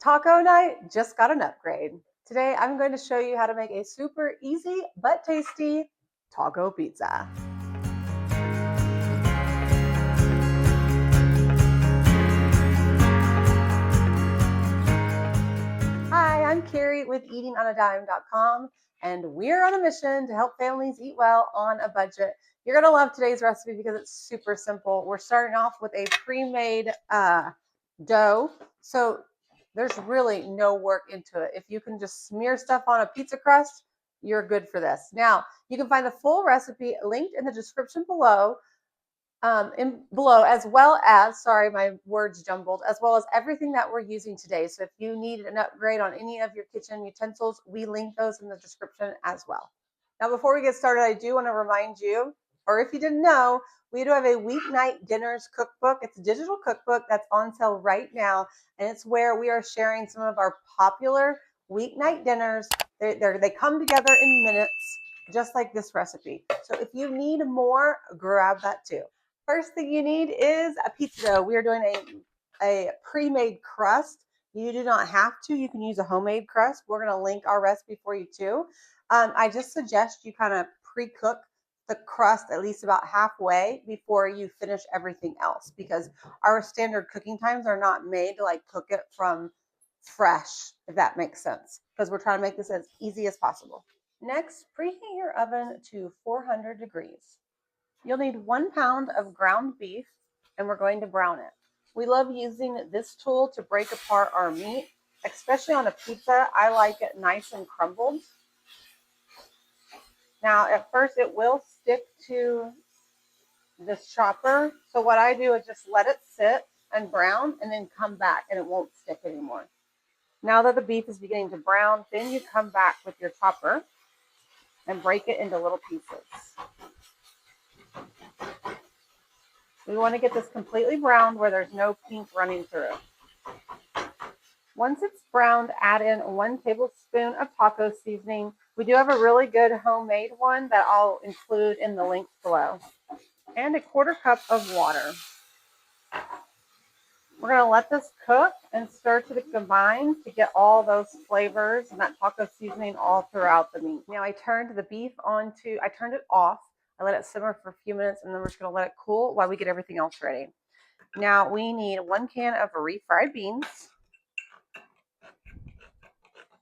Taco night just got an upgrade. Today I'm going to show you how to make a super easy but tasty taco pizza. Hi, I'm Carrie with eatingonadime.com, and we're on a mission to help families eat well on a budget. You're going to love today's recipe because it's super simple. We're starting off with a pre-made dough. So there's really no work into it. If you can just smear stuff on a pizza crust, you're good for this. Now, you can find the full recipe linked in the description below, as well as, sorry, my words jumbled, as well as everything that we're using today. So if you need an upgrade on any of your kitchen utensils, we link those in the description as well. Now, before we get started, I do want to remind you, or if you didn't know, we do have a weeknight dinners cookbook. It's a digital cookbook that's on sale right now, and it's where we are sharing some of our popular weeknight dinners. They come together in minutes, just like this recipe. So if you need more, grab that too. First thing you need is a pizza dough. We are doing a pre-made crust. You do not have to. You can use a homemade crust. We're going to link our recipe for you too. I just suggest you kind of pre-cook the crust at least about halfway before you finish everything else, because our standard cooking times are not made to like cook it from fresh, if that makes sense, because we're trying to make this as easy as possible. Next, preheat your oven to 400 degrees. You'll need 1 pound of ground beef, and we're going to brown it. We love using this tool to break apart our meat, especially on a pizza. I like it nice and crumbled. Now, at first it will stick to this chopper. So what I do is just let it sit and brown and then come back, and it won't stick anymore. Now that the beef is beginning to brown, then you come back with your chopper and break it into little pieces. We want to get this completely browned where there's no pink running through. Once it's browned, add in 1 tablespoon of taco seasoning. We do have a really good homemade one that I'll include in the links below. And a 1/4 cup of water. We're going to let this cook and stir to combine to get all those flavors and that taco seasoning all throughout the meat. Now I turned it off. I let it simmer for a few minutes, and then we're just going to let it cool while we get everything else ready. Now we need 1 can of refried beans.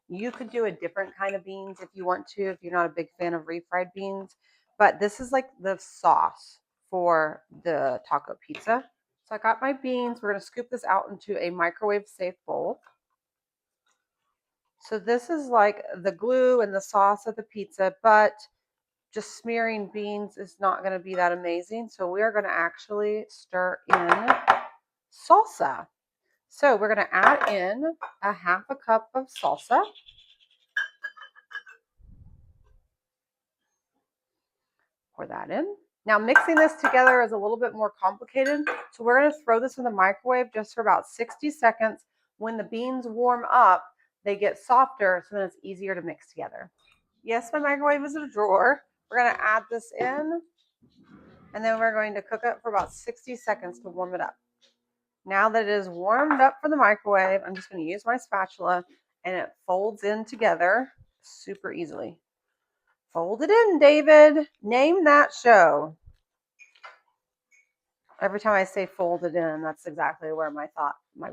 You could do a different kind of beans if you want to, if you're not a big fan of refried beans. But this is like the sauce for the taco pizza. So I got my beans. We're going to scoop this out into a microwave safe bowl. So this is like the glue and the sauce of the pizza, but just smearing beans is not going to be that amazing. So we are going to actually stir in salsa. So we're going to add in a 1/2 cup of salsa. Pour that in. Now mixing this together is a little bit more complicated, so we're going to throw this in the microwave just for about 60 seconds. When the beans warm up, they get softer, so then it's easier to mix together. Yes, my microwave is in a drawer. We're going to add this in, and then we're going to cook it for about 60 seconds to warm it up. Now that it is warmed up for the microwave, I'm just going to use my spatula, and it folds in together super easily. Fold it in, David. Name that show. Every time I say fold it in, that's exactly where my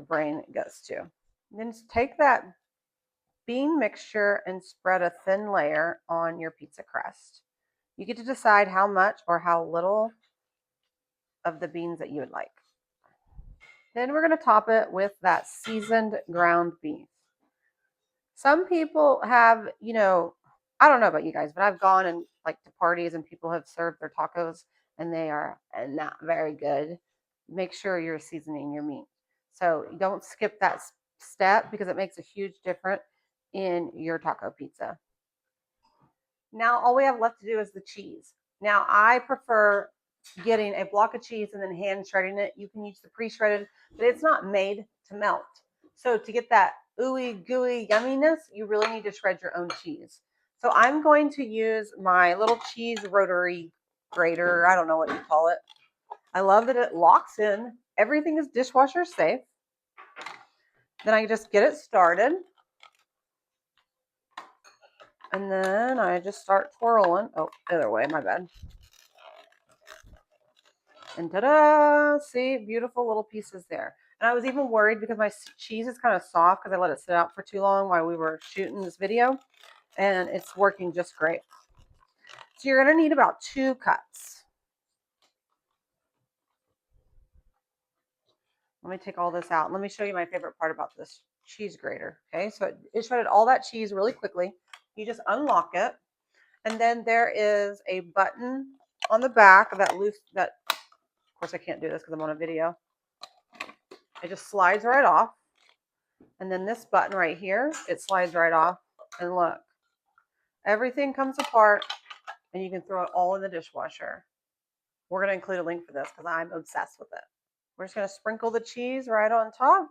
brain goes to. And then just take that bean mixture and spread a thin layer on your pizza crust. You get to decide how much or how little of the beans that you would like. Then we're going to top it with that seasoned ground beef. Some people have, I don't know about you guys, but I've gone and like to parties and people have served their tacos and they are not very good. Make sure you're seasoning your meat. So don't skip that step because it makes a huge difference in your taco pizza. Now all we have left to do is the cheese. Now I prefer getting a block of cheese and then hand shredding it. You can use the pre-shredded, but it's not made to melt. So to get that ooey gooey yumminess, you really need to shred your own cheese. So I'm going to use my little cheese rotary grater. I don't know what you call it. I love that it locks in. Everything is dishwasher safe. Then I just get it started. And then I just start twirling. Oh, other way, my bad. And ta-da! See, beautiful little pieces there. And I was even worried because my cheese is kind of soft because I let it sit out for too long while we were shooting this video. And it's working just great. So you're going to need about 2 cups. Let me take all this out. Let me show you my favorite part about this cheese grater. Okay, so it shredded all that cheese really quickly. You just unlock it. And then there is a button on the back of that loose, of course I can't do this because I'm on a video. It just slides right off. And then this button right here, it slides right off. And look, everything comes apart and you can throw it all in the dishwasher. We're going to include a link for this because I'm obsessed with it. We're just going to sprinkle the cheese right on top.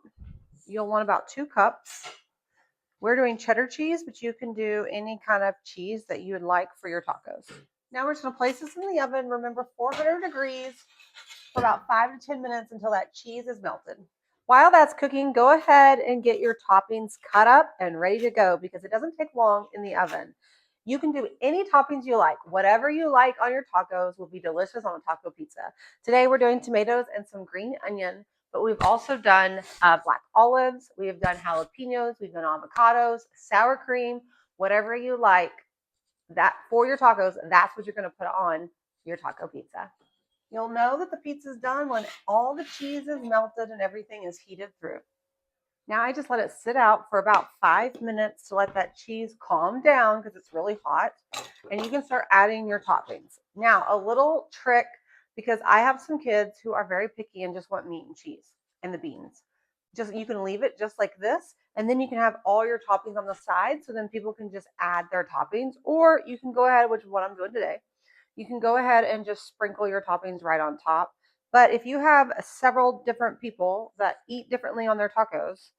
You'll want about 2 cups. We're doing cheddar cheese, but you can do any kind of cheese that you would like for your tacos. Now we're just going to place this in the oven. Remember, 400 degrees for about 5 to 10 minutes until that cheese is melted. While that's cooking, go ahead and get your toppings cut up and ready to go because it doesn't take long in the oven. You can do any toppings you like. Whatever you like on your tacos will be delicious on a taco pizza. Today we're doing tomatoes and some green onion, but we've also done black olives. We have done jalapenos. We've done avocados, sour cream, whatever you like. That for your tacos, that's what you're going to put on your taco pizza. You'll know that the pizza is done when all the cheese is melted and everything is heated through. Now I just let it sit out for about 5 minutes to let that cheese calm down because it's really hot. And you can start adding your toppings. Now, a little trick, because I have some kids who are very picky and just want meat and cheese and the beans. Just you can leave it just like this, and then you can have all your toppings on the side, so then people can just add their toppings, or you can go ahead, which is what I'm doing today. You can go ahead and just sprinkle your toppings right on top. But if you have several different people that eat differently on their tacos,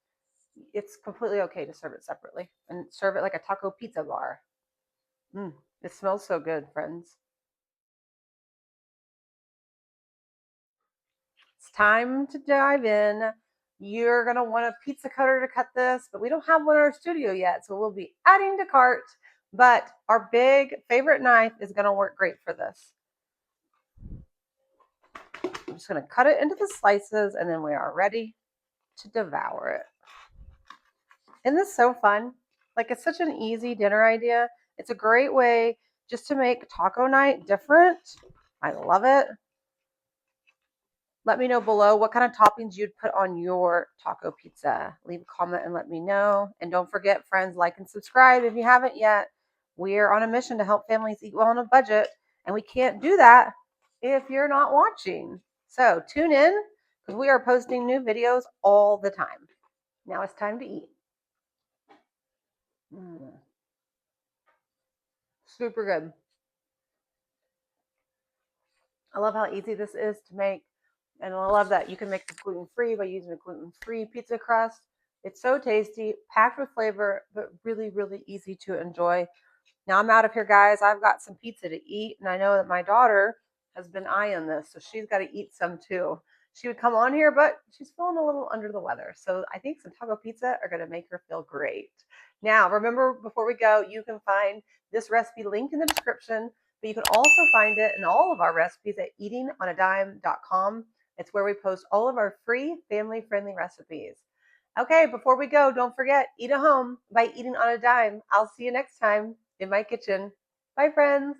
it's completely okay to serve it separately and serve it like a taco pizza bar. It smells so good, friends. It's time to dive in. You're going to want a pizza cutter to cut this, but we don't have one in our studio yet, so we'll be adding to cart. But our big favorite knife is going to work great for this. I'm just going to cut it into the slices, and then we are ready to devour it. Isn't this so fun? Like, it's such an easy dinner idea. It's a great way just to make taco night different. I love it. Let me know below what kind of toppings you'd put on your taco pizza. Leave a comment and let me know. And don't forget, friends, like and subscribe if you haven't yet. We're on a mission to help families eat well on a budget, and we can't do that if you're not watching. So tune in because we are posting new videos all the time. Now it's time to eat. Super good. I love how easy this is to make. And I love that you can make this gluten-free by using a gluten-free pizza crust. It's so tasty, packed with flavor, but really, really easy to enjoy. Now I'm out of here, guys. I've got some pizza to eat, and I know that my daughter has been eyeing this, so she's got to eat some too. She would come on here, but she's feeling a little under the weather. So I think some taco pizza are going to make her feel great. Now, remember, before we go, you can find this recipe linked in the description, but you can also find it in all of our recipes at eatingonadime.com. It's where we post all of our free family-friendly recipes. Okay, before we go, don't forget, eat at home by eating on a dime. I'll see you next time in my kitchen. Bye, friends.